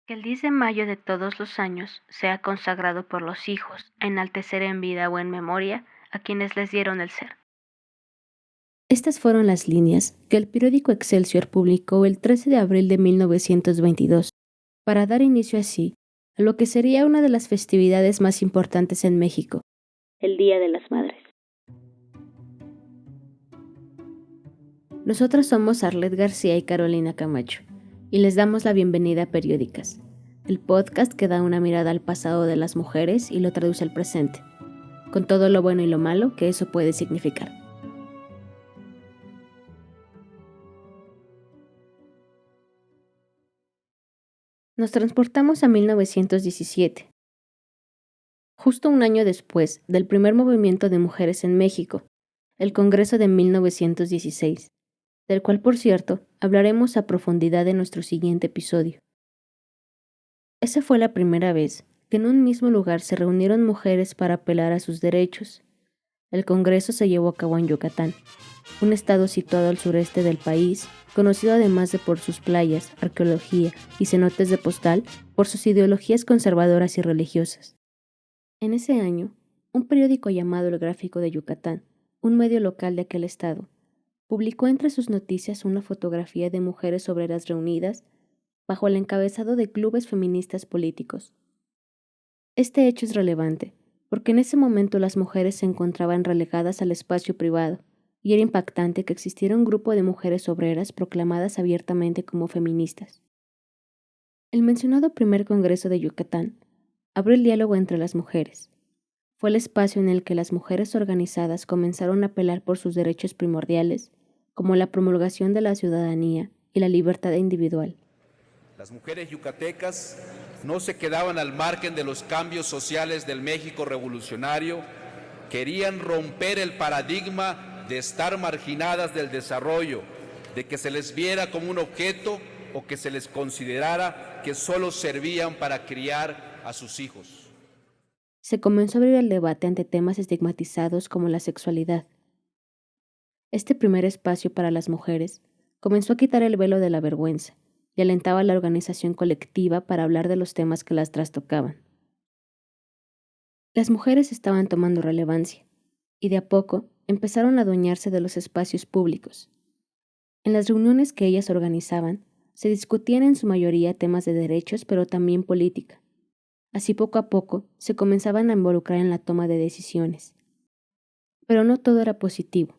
Que el 10 de mayo de todos los años sea consagrado por los hijos a enaltecer en vida o en memoria a quienes les dieron el ser. Estas fueron las líneas que el periódico Excelsior publicó el 13 de abril de 1922, para dar inicio así a lo que sería una de las festividades más importantes en México, el Día de las Madres. Nosotros somos Arlet García y Carolina Camacho, y les damos la bienvenida a Periódicas, el podcast que da una mirada al pasado de las mujeres y lo traduce al presente, con todo lo bueno y lo malo que eso puede significar. Nos transportamos a 1917, justo un año después del primer movimiento de mujeres en México, el Congreso de 1916, del cual, por cierto, hablaremos a profundidad en nuestro siguiente episodio. Esa fue la primera vez que en un mismo lugar se reunieron mujeres para apelar a sus derechos. El Congreso se llevó a cabo en Yucatán, un estado situado al sureste del país, conocido además de por sus playas, arqueología y cenotes de postal, por sus ideologías conservadoras y religiosas. En ese año, un periódico llamado El Gráfico de Yucatán, un medio local de aquel estado, publicó entre sus noticias una fotografía de mujeres obreras reunidas bajo el encabezado de clubes feministas políticos. Este hecho es relevante, porque en ese momento las mujeres se encontraban relegadas al espacio privado, y era impactante que existiera un grupo de mujeres obreras proclamadas abiertamente como feministas. El mencionado primer Congreso de Yucatán abrió el diálogo entre las mujeres. Fue el espacio en el que las mujeres organizadas comenzaron a apelar por sus derechos primordiales, como la promulgación de la ciudadanía y la libertad individual. Las mujeres yucatecas no se quedaban al margen de los cambios sociales del México revolucionario, querían romper el paradigma de estar marginadas del desarrollo, de que se les viera como un objeto o que se les considerara que solo servían para criar a sus hijos. Se comenzó a abrir el debate ante temas estigmatizados como la sexualidad. Este primer espacio para las mujeres comenzó a quitar el velo de la vergüenza y alentaba a la organización colectiva para hablar de los temas que las trastocaban. Las mujeres estaban tomando relevancia, y de a poco empezaron a adueñarse de los espacios públicos. En las reuniones que ellas organizaban, se discutían en su mayoría temas de derechos, pero también política. Así poco a poco se comenzaban a involucrar en la toma de decisiones. Pero no todo era positivo.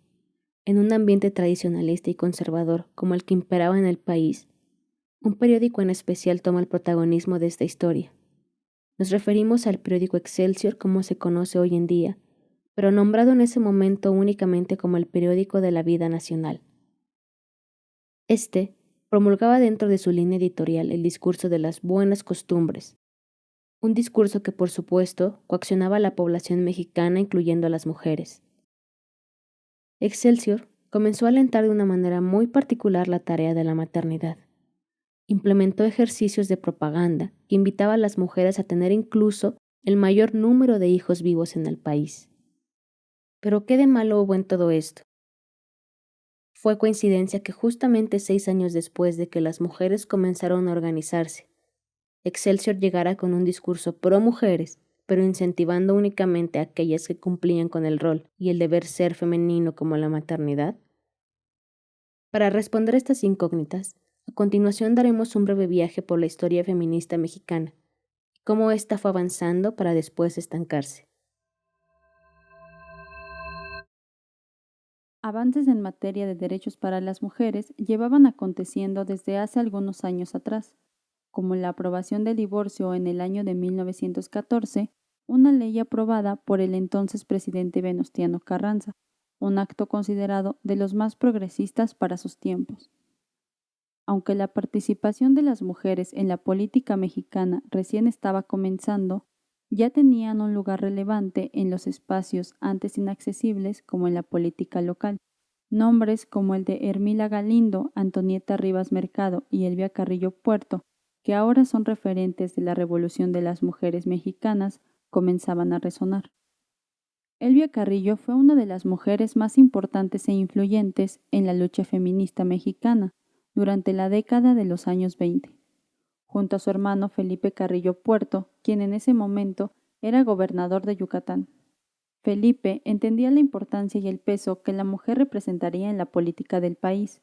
En un ambiente tradicionalista y conservador como el que imperaba en el país, un periódico en especial toma el protagonismo de esta historia. Nos referimos al periódico Excelsior como se conoce hoy en día, pero nombrado en ese momento únicamente como el periódico de la vida nacional. Este promulgaba dentro de su línea editorial el discurso de las buenas costumbres, un discurso que por supuesto coaccionaba a la población mexicana incluyendo a las mujeres. Excelsior comenzó a alentar de una manera muy particular la tarea de la maternidad. Implementó ejercicios de propaganda que invitaba a las mujeres a tener incluso el mayor número de hijos vivos en el país. Pero ¿qué de malo hubo en todo esto? Fue coincidencia que justamente 6 años después de que las mujeres comenzaron a organizarse, Excelsior llegara con un discurso pro mujeres, pero incentivando únicamente a aquellas que cumplían con el rol y el deber ser femenino como la maternidad. Para responder a estas incógnitas, a continuación daremos un breve viaje por la historia feminista mexicana y cómo ésta fue avanzando para después estancarse. Avances en materia de derechos para las mujeres llevaban aconteciendo desde hace algunos años atrás, como la aprobación del divorcio en el año de 1914, una ley aprobada por el entonces presidente Venustiano Carranza, un acto considerado de los más progresistas para sus tiempos. Aunque la participación de las mujeres en la política mexicana recién estaba comenzando, ya tenían un lugar relevante en los espacios antes inaccesibles como en la política local. Nombres como el de Hermila Galindo, Antonieta Rivas Mercado y Elvia Carrillo Puerto, que ahora son referentes de la Revolución de las Mujeres Mexicanas, comenzaban a resonar. Elvia Carrillo fue una de las mujeres más importantes e influyentes en la lucha feminista mexicana durante la década de los años 20. junto a su hermano Felipe Carrillo Puerto, quien en ese momento era gobernador de Yucatán. Felipe entendía la importancia y el peso que la mujer representaría en la política del país.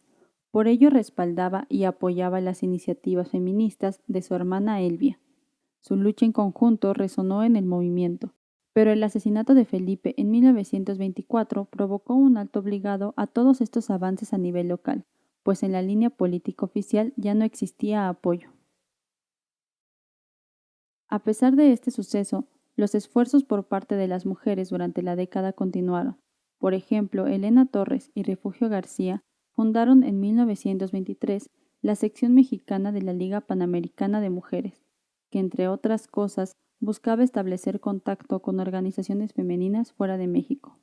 Por ello respaldaba y apoyaba las iniciativas feministas de su hermana Elvia. Su lucha en conjunto resonó en el movimiento, pero el asesinato de Felipe en 1924 provocó un alto obligado a todos estos avances a nivel local, pues en la línea política oficial ya no existía apoyo. A pesar de este suceso, los esfuerzos por parte de las mujeres durante la década continuaron. Por ejemplo, Elena Torres y Refugio García fundaron en 1923 la sección mexicana de la Liga Panamericana de Mujeres, que entre otras cosas buscaba establecer contacto con organizaciones femeninas fuera de México.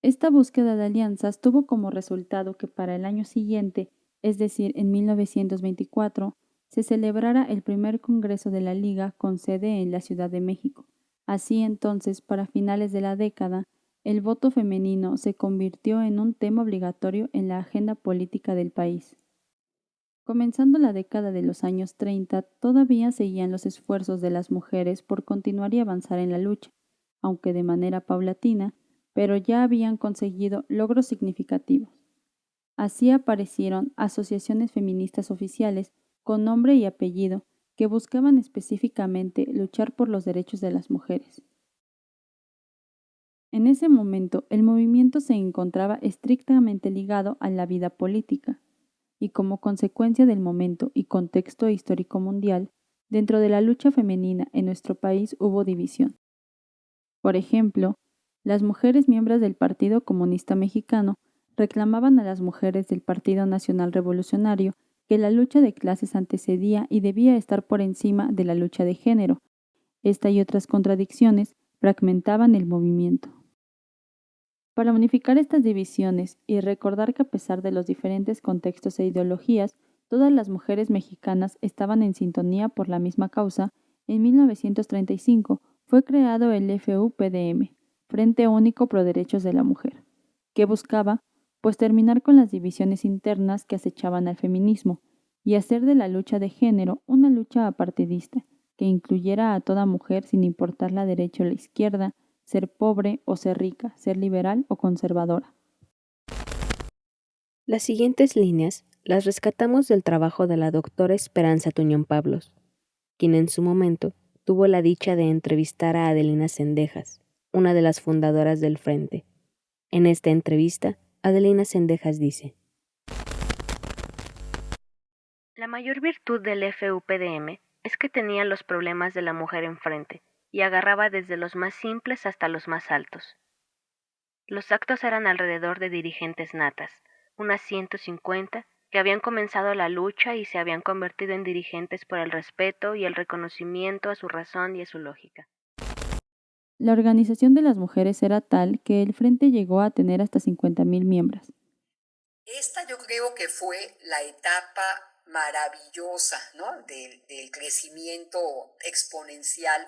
Esta búsqueda de alianzas tuvo como resultado que para el año siguiente, es decir, en 1924, se celebrara el primer congreso de la Liga con sede en la Ciudad de México. Así entonces, para finales de la década, el voto femenino se convirtió en un tema obligatorio en la agenda política del país. Comenzando la década de los años 30, todavía seguían los esfuerzos de las mujeres por continuar y avanzar en la lucha, aunque de manera paulatina, pero ya habían conseguido logros significativos. Así aparecieron asociaciones feministas oficiales con nombre y apellido que buscaban específicamente luchar por los derechos de las mujeres. En ese momento, el movimiento se encontraba estrictamente ligado a la vida política, y como consecuencia del momento y contexto histórico mundial, dentro de la lucha femenina en nuestro país hubo división. Por ejemplo, las mujeres miembros del Partido Comunista Mexicano reclamaban a las mujeres del Partido Nacional Revolucionario que la lucha de clases antecedía y debía estar por encima de la lucha de género. Esta y otras contradicciones fragmentaban el movimiento. Para unificar estas divisiones y recordar que a pesar de los diferentes contextos e ideologías, todas las mujeres mexicanas estaban en sintonía por la misma causa, en 1935 fue creado el FUPDM, Frente Único Pro Derechos de la Mujer, que buscaba, pues, terminar con las divisiones internas que acechaban al feminismo y hacer de la lucha de género una lucha apartidista, que incluyera a toda mujer sin importar la derecha o la izquierda, ser pobre o ser rica, ser liberal o conservadora. Las siguientes líneas las rescatamos del trabajo de la doctora Esperanza Tuñón Pablos, quien en su momento tuvo la dicha de entrevistar a Adelina Cendejas, una de las fundadoras del Frente. En esta entrevista, Adelina Cendejas dice: La mayor virtud del FUPDM es que tenía los problemas de la mujer enfrente y agarraba desde los más simples hasta los más altos. Los actos eran alrededor de dirigentes natas, unas 150, que habían comenzado la lucha y se habían convertido en dirigentes por el respeto y el reconocimiento a su razón y a su lógica. La organización de las mujeres era tal que el Frente llegó a tener hasta 50,000 miembros. Esta yo creo que fue la etapa maravillosa, ¿no? del crecimiento exponencial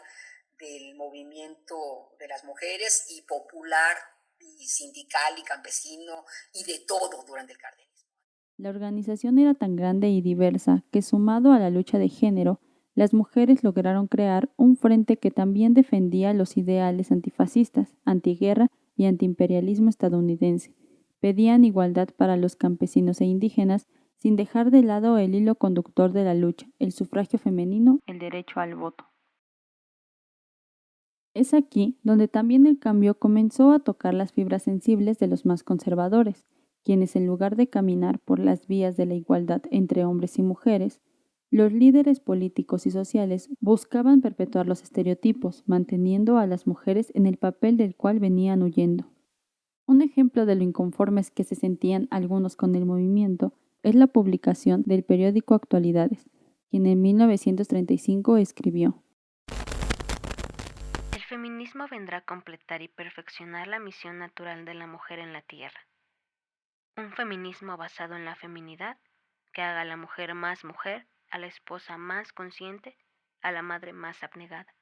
del movimiento de las mujeres y popular y sindical y campesino y de todo durante el cardenismo. La organización era tan grande y diversa que, sumado a la lucha de género, las mujeres lograron crear un frente que también defendía los ideales antifascistas, antiguerra y antiimperialismo estadounidense. Pedían igualdad para los campesinos e indígenas, sin dejar de lado el hilo conductor de la lucha, el sufragio femenino, el derecho al voto. Es aquí donde también el cambio comenzó a tocar las fibras sensibles de los más conservadores, quienes en lugar de caminar por las vías de la igualdad entre hombres y mujeres, los líderes políticos y sociales buscaban perpetuar los estereotipos, manteniendo a las mujeres en el papel del cual venían huyendo. Un ejemplo de lo inconformes que se sentían algunos con el movimiento es la publicación del periódico Actualidades, quien en 1935 escribió: El feminismo vendrá a completar y perfeccionar la misión natural de la mujer en la tierra. Un feminismo basado en la feminidad que haga a la mujer, a la esposa más consciente, a la madre más abnegada.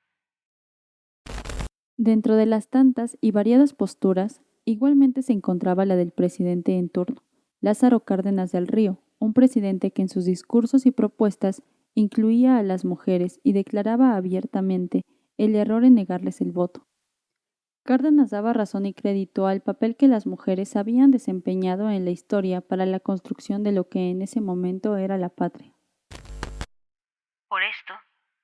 Dentro de las tantas y variadas posturas, igualmente se encontraba la del presidente en turno, Lázaro Cárdenas del Río, un presidente que en sus discursos y propuestas incluía a las mujeres y declaraba abiertamente el error en negarles el voto. Cárdenas daba razón y crédito al papel que las mujeres habían desempeñado en la historia para la construcción de lo que en ese momento era la patria. Por esto,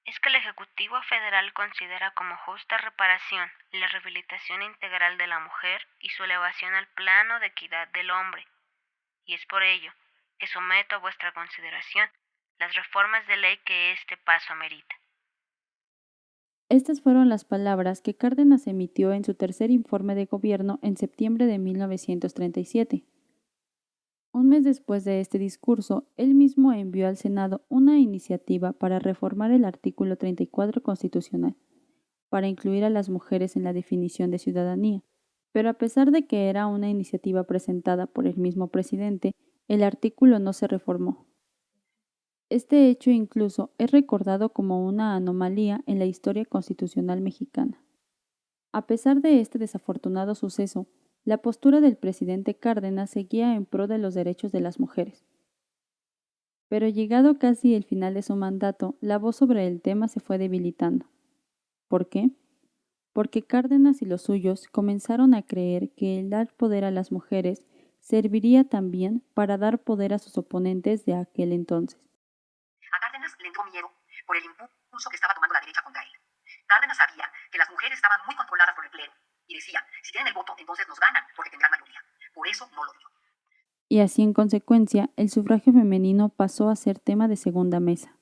es que el Ejecutivo Federal considera como justa reparación la rehabilitación integral de la mujer y su elevación al plano de equidad del hombre, y es por ello que someto a vuestra consideración las reformas de ley que este paso amerita. Estas fueron las palabras que Cárdenas emitió en su tercer informe de gobierno en septiembre de 1937. Un mes después de este discurso, él mismo envió al Senado una iniciativa para reformar el artículo 34 constitucional, para incluir a las mujeres en la definición de ciudadanía. Pero a pesar de que era una iniciativa presentada por el mismo presidente, el artículo no se reformó. Este hecho incluso es recordado como una anomalía en la historia constitucional mexicana. A pesar de este desafortunado suceso, la postura del presidente Cárdenas seguía en pro de los derechos de las mujeres. Pero llegado casi el final de su mandato, la voz sobre el tema se fue debilitando. ¿Por qué? Porque Cárdenas y los suyos comenzaron a creer que el dar poder a las mujeres serviría también para dar poder a sus oponentes de aquel entonces. A Cárdenas le entró miedo por el impulso que estaba tomando la derecha contra él. Cárdenas sabía que las mujeres estaban muy controladas por el clero y decía, si tienen el voto, entonces nos ganan porque tendrán mayoría. Por eso no lo dio. Y así en consecuencia, el sufragio femenino pasó a ser tema de segunda mesa.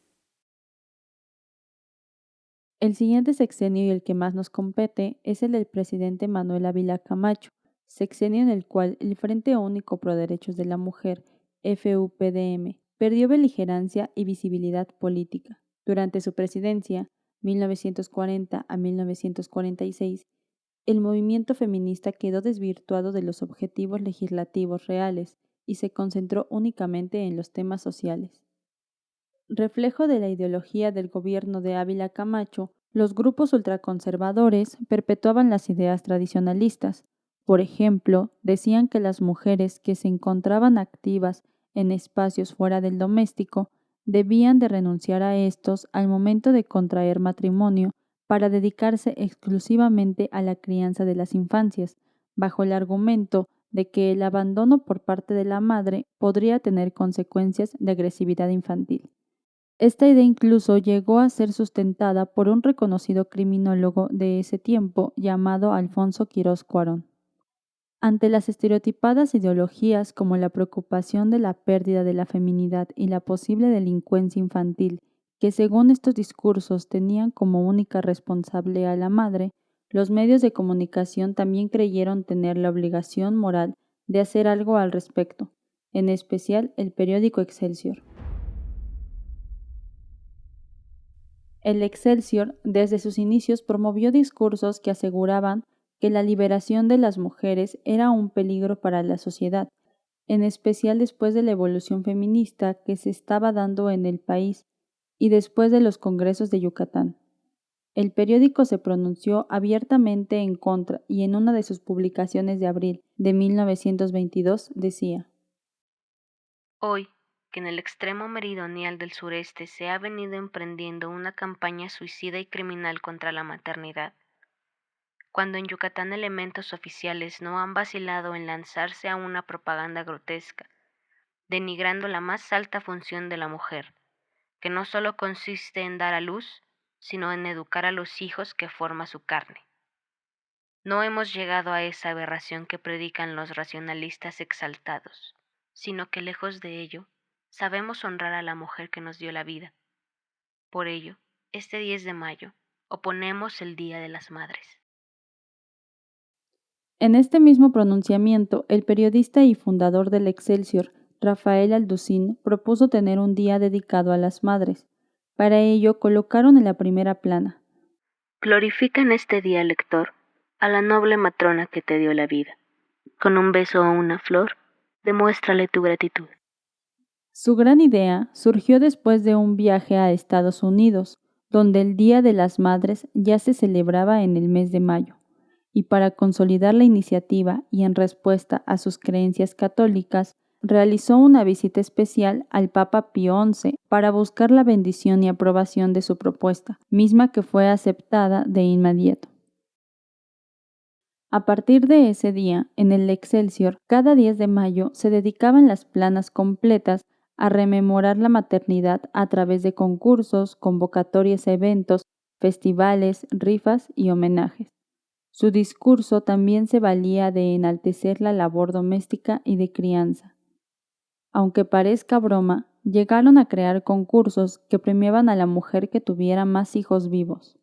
El siguiente sexenio y el que más nos compete es el del presidente Manuel Ávila Camacho, sexenio en el cual el Frente Único Pro Derechos de la Mujer, FUPDM, perdió beligerancia y visibilidad política. Durante su presidencia, 1940 a 1946, el movimiento feminista quedó desvirtuado de los objetivos legislativos reales y se concentró únicamente en los temas sociales. Reflejo de la ideología del gobierno de Ávila Camacho, los grupos ultraconservadores perpetuaban las ideas tradicionalistas. Por ejemplo, decían que las mujeres que se encontraban activas en espacios fuera del doméstico debían de renunciar a estos al momento de contraer matrimonio para dedicarse exclusivamente a la crianza de las infancias, bajo el argumento de que el abandono por parte de la madre podría tener consecuencias de agresividad infantil. Esta idea incluso llegó a ser sustentada por un reconocido criminólogo de ese tiempo llamado Alfonso Quirós Cuarón. Ante las estereotipadas ideologías como la preocupación de la pérdida de la feminidad y la posible delincuencia infantil, que según estos discursos tenían como única responsable a la madre, los medios de comunicación también creyeron tener la obligación moral de hacer algo al respecto, en especial el periódico Excelsior. El Excelsior, desde sus inicios, promovió discursos que aseguraban que la liberación de las mujeres era un peligro para la sociedad, en especial después de la evolución feminista que se estaba dando en el país y después de los congresos de Yucatán. El periódico se pronunció abiertamente en contra y en una de sus publicaciones de abril de 1922 decía: Hoy, que en el extremo meridional del sureste se ha venido emprendiendo una campaña suicida y criminal contra la maternidad, cuando en Yucatán elementos oficiales no han vacilado en lanzarse a una propaganda grotesca, denigrando la más alta función de la mujer, que no solo consiste en dar a luz, sino en educar a los hijos que forma su carne. No hemos llegado a esa aberración que predican los racionalistas exaltados, sino que lejos de ello, sabemos honrar a la mujer que nos dio la vida. Por ello, este 10 de mayo, oponemos el Día de las Madres. En este mismo pronunciamiento, el periodista y fundador del Excelsior, Rafael Alducín, propuso tener un día dedicado a las madres. Para ello, colocaron en la primera plana: Glorifica en este día, lector, a la noble matrona que te dio la vida. Con un beso o una flor, demuéstrale tu gratitud. Su gran idea surgió después de un viaje a Estados Unidos, donde el Día de las Madres ya se celebraba en el mes de mayo, y para consolidar la iniciativa y en respuesta a sus creencias católicas, realizó una visita especial al Papa Pío XI para buscar la bendición y aprobación de su propuesta, misma que fue aceptada de inmediato. A partir de ese día, en el Excelsior, cada 10 de mayo se dedicaban las planas completas a rememorar la maternidad a través de concursos, convocatorias a eventos, festivales, rifas y homenajes. Su discurso también se valía de enaltecer la labor doméstica y de crianza. Aunque parezca broma, llegaron a crear concursos que premiaban a la mujer que tuviera más hijos vivos.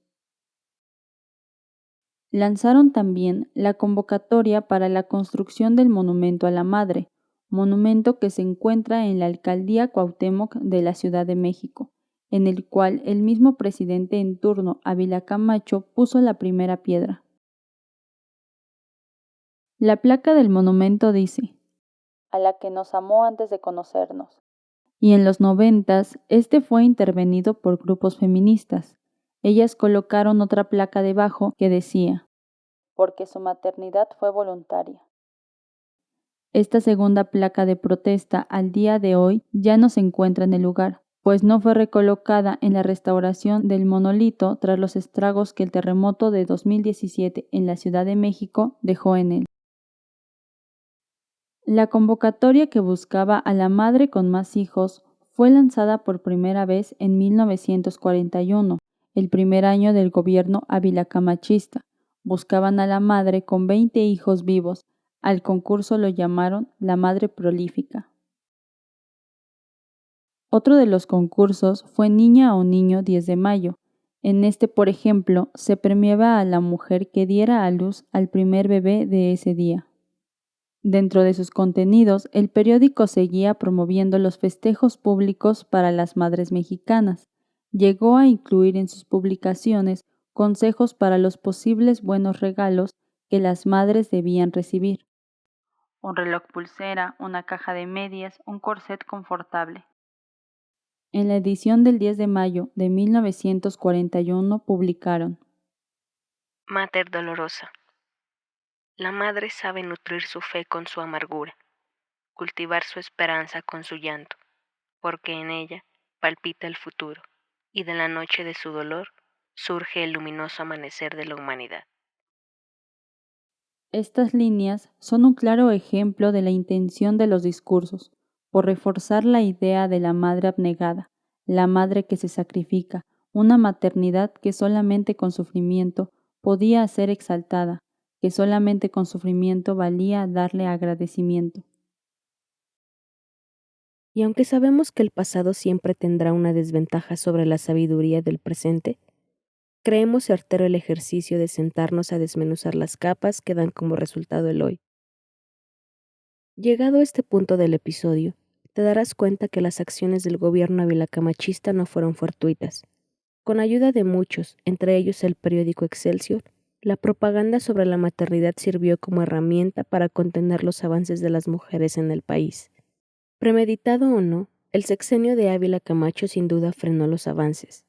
Lanzaron también la convocatoria para la construcción del Monumento a la Madre, monumento que se encuentra en la Alcaldía Cuauhtémoc de la Ciudad de México, en el cual el mismo presidente en turno, Ávila Camacho, puso la primera piedra. La placa del monumento dice: a la que nos amó antes de conocernos. Y en los 90s, este fue intervenido por grupos feministas. Ellas colocaron otra placa debajo que decía: porque su maternidad fue voluntaria. Esta segunda placa de protesta al día de hoy ya no se encuentra en el lugar, pues no fue recolocada en la restauración del monolito tras los estragos que el terremoto de 2017 en la Ciudad de México dejó en él. La convocatoria que buscaba a la madre con más hijos fue lanzada por primera vez en 1941, el primer año del gobierno avilacamachista. Buscaban a la madre con 20 hijos vivos. Al concurso lo llamaron la Madre Prolífica. Otro de los concursos fue Niña o Niño 10 de mayo. En este, por ejemplo, se premiaba a la mujer que diera a luz al primer bebé de ese día. Dentro de sus contenidos, el periódico seguía promoviendo los festejos públicos para las madres mexicanas. Llegó a incluir en sus publicaciones consejos para los posibles buenos regalos que las madres debían recibir: un reloj pulsera, una caja de medias, un corset confortable. En la edición del 10 de mayo de 1941 publicaron: Mater Dolorosa. La madre sabe nutrir su fe con su amargura, cultivar su esperanza con su llanto, porque en ella palpita el futuro, y de la noche de su dolor surge el luminoso amanecer de la humanidad. Estas líneas son un claro ejemplo de la intención de los discursos, por reforzar la idea de la madre abnegada, la madre que se sacrifica, una maternidad que solamente con sufrimiento podía ser exaltada, que solamente con sufrimiento valía darle agradecimiento. Y aunque sabemos que el pasado siempre tendrá una desventaja sobre la sabiduría del presente, creemos certero el ejercicio de sentarnos a desmenuzar las capas que dan como resultado el hoy. Llegado a este punto del episodio, te darás cuenta que las acciones del gobierno avilacamachista no fueron fortuitas. Con ayuda de muchos, entre ellos el periódico Excelsior, la propaganda sobre la maternidad sirvió como herramienta para contener los avances de las mujeres en el país. Premeditado o no, el sexenio de Ávila Camacho sin duda frenó los avances.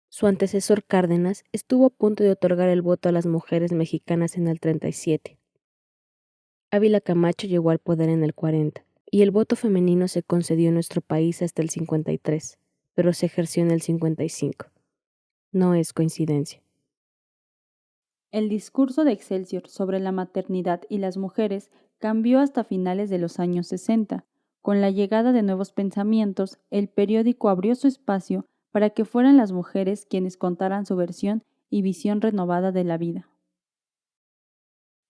Su antecesor Cárdenas estuvo a punto de otorgar el voto a las mujeres mexicanas en el 37. Ávila Camacho llegó al poder en el 40, y el voto femenino se concedió en nuestro país hasta el 53, pero se ejerció en el 55. No es coincidencia. El discurso de Excelsior sobre la maternidad y las mujeres cambió hasta finales de los años 60. Con la llegada de nuevos pensamientos, el periódico abrió su espacio para que fueran las mujeres quienes contaran su versión y visión renovada de la vida.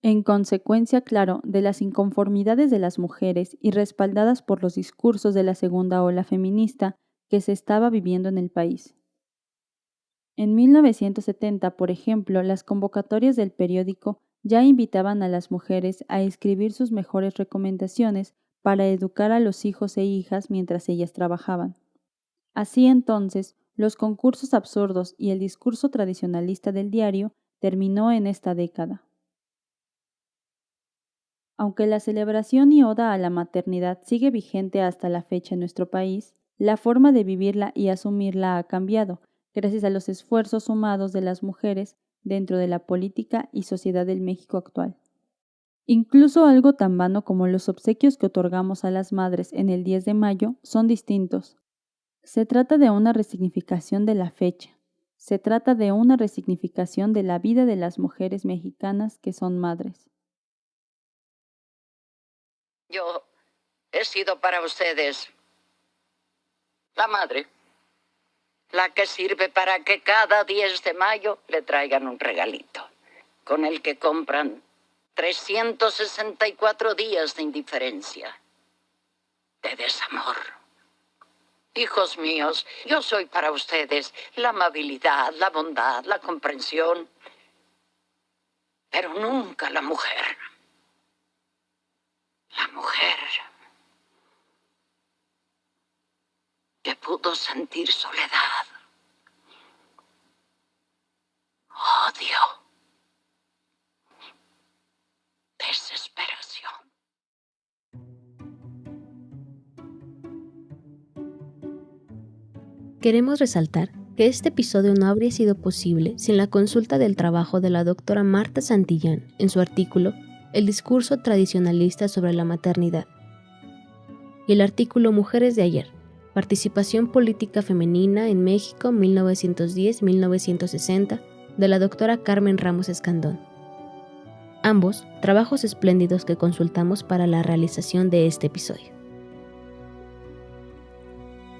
En consecuencia, claro, de las inconformidades de las mujeres y respaldadas por los discursos de la segunda ola feminista que se estaba viviendo en el país. En 1970, por ejemplo, las convocatorias del periódico ya invitaban a las mujeres a escribir sus mejores recomendaciones para educar a los hijos e hijas mientras ellas trabajaban. Así entonces, los concursos absurdos y el discurso tradicionalista del diario terminó en esta década. Aunque la celebración y oda a la maternidad sigue vigente hasta la fecha en nuestro país, la forma de vivirla y asumirla ha cambiado, gracias a los esfuerzos sumados de las mujeres dentro de la política y sociedad del México actual. Incluso algo tan vano como los obsequios que otorgamos a las madres en el 10 de mayo son distintos. Se trata de una resignificación de la fecha. Se trata de una resignificación de la vida de las mujeres mexicanas que son madres. Yo he sido para ustedes la madre, la que sirve para que cada 10 de mayo le traigan un regalito, con el que compran 364 días de indiferencia, de desamor. Hijos míos, yo soy para ustedes la amabilidad, la bondad, la comprensión, pero nunca la mujer. La mujer que pudo sentir soledad, odio, desesperación. Queremos resaltar que este episodio no habría sido posible sin la consulta del trabajo de la doctora Marta Santillán en su artículo El discurso tradicionalista sobre la maternidad y el artículo Mujeres de ayer, participación política femenina en México 1910-1960 de la doctora Carmen Ramos Escandón. Ambos trabajos espléndidos que consultamos para la realización de este episodio.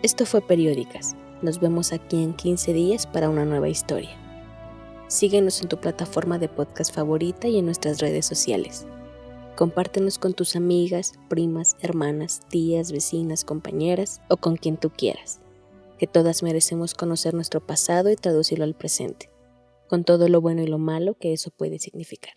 Esto fue Periódicas. Nos vemos aquí en 15 días para una nueva historia. Síguenos en tu plataforma de podcast favorita y en nuestras redes sociales. Compártenos con tus amigas, primas, hermanas, tías, vecinas, compañeras o con quien tú quieras, que todas merecemos conocer nuestro pasado y traducirlo al presente, con todo lo bueno y lo malo que eso puede significar.